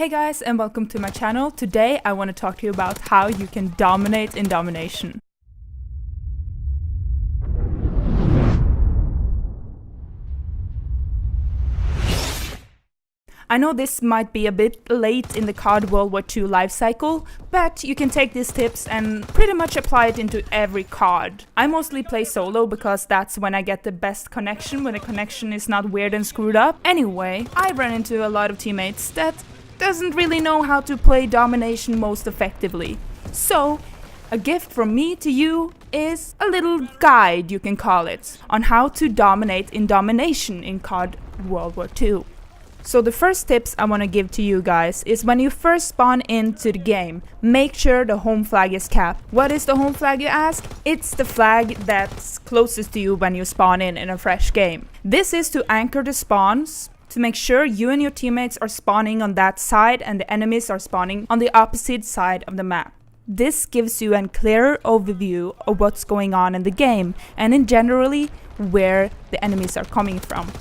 Hey guys, and welcome to my channel. Today I want to talk to you about how you can dominate in domination. I know this might be a bit late in the CoD World War II life cycle, but you can take these tips and pretty much apply it into every CoD. I mostly play solo because that's when I get the best connection, when the connection is not weird and screwed up. Anyway, I run into a lot of teammates that doesn't really know how to play domination most effectively. So, a gift from me to you is a little guide, you can call it, on how to dominate in domination in CoD World War II. So the first tips I want to give to you guys is when you first spawn into the game, make sure the home flag is capped. What is the home flag, you ask? It's the flag that's closest to you when you spawn in a fresh game. This is to anchor the spawns, to make sure you and your teammates are spawning on that side and the enemies are spawning on the opposite side of the map. This gives you a clearer overview of what's going on in the game and in generally where the enemies are coming from.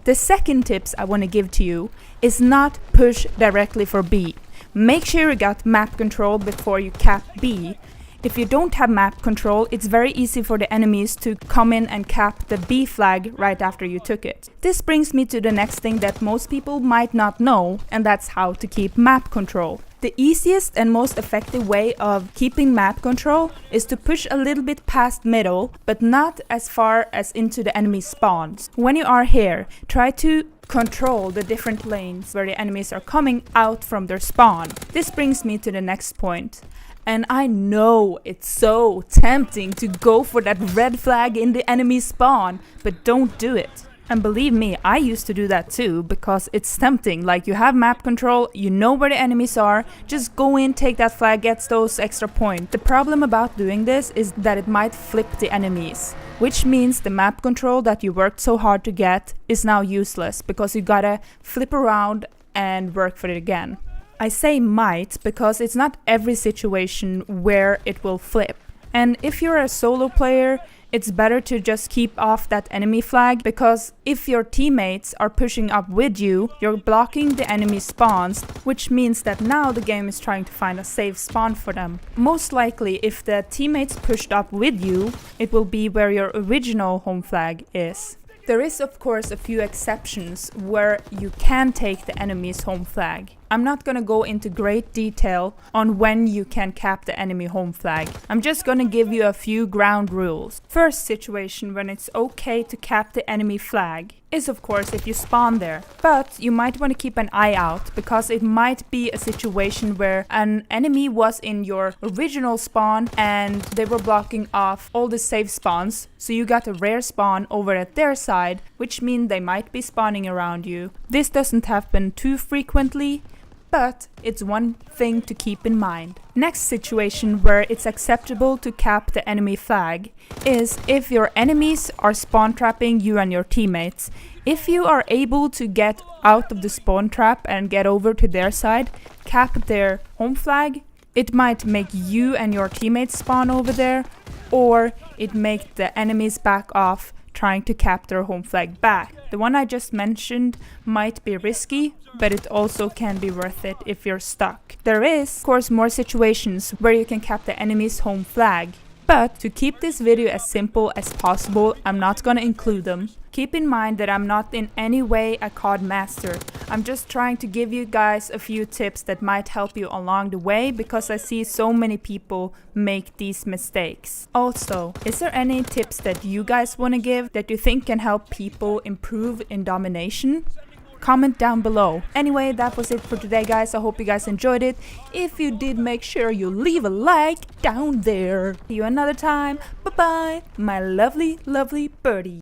The second tips I want to give to you is not push directly for B. Make sure you got map control before you cap B. If you don't have map control, it's very easy for the enemies to come in and cap the B flag right after you took it. This brings me to the next thing that most people might not know, and that's how to keep map control. The easiest and most effective way of keeping map control is to push a little bit past middle, but not as far as into the enemy spawns. When you are here, try to control the different lanes where the enemies are coming out from their spawn. This brings me to the next point. And I know it's so tempting to go for that red flag in the enemy spawn, but don't do it. And believe me, I used to do that too, because it's tempting. Like, you have map control, you know where the enemies are, just go in, take that flag, get those extra points. The problem about doing this is that it might flip the enemies, which means the map control that you worked so hard to get is now useless, because you gotta flip around and work for it again. I say might because it's not every situation where it will flip. And if you're a solo player, it's better to just keep off that enemy flag, because if your teammates are pushing up with you, you're blocking the enemy spawns, which means that now the game is trying to find a safe spawn for them. Most likely, if the teammates pushed up with you, it will be where your original home flag is. There is of course a few exceptions where you can take the enemy's home flag. I'm not gonna go into great detail on when you can cap the enemy home flag. I'm just gonna give you a few ground rules. First situation when it's okay to cap the enemy flag is of course if you spawn there. But you might want to keep an eye out, because it might be a situation where an enemy was in your original spawn and they were blocking off all the safe spawns, so you got a rare spawn over at their side, which means they might be spawning around you. This doesn't happen too frequently, but it's one thing to keep in mind. Next situation where it's acceptable to cap the enemy flag is if your enemies are spawn trapping you and your teammates. If you are able to get out of the spawn trap and get over to their side, cap their home flag, it might make you and your teammates spawn over there, or it make the enemies back off trying to cap their home flag back. The one I just mentioned might be risky, but it also can be worth it if you're stuck. There is, of course, more situations where you can cap the enemy's home flag. But to keep this video as simple as possible, I'm not gonna include them. Keep in mind that I'm not in any way a CoD master. I'm just trying to give you guys a few tips that might help you along the way, because I see so many people make these mistakes. Also, is there any tips that you guys want to give that you think can help people improve in domination? Comment down below. Anyway, that was it for today, guys. I hope you guys enjoyed it. If you did, make sure you leave a like down there. See you another time. Bye bye, my lovely, lovely birdie.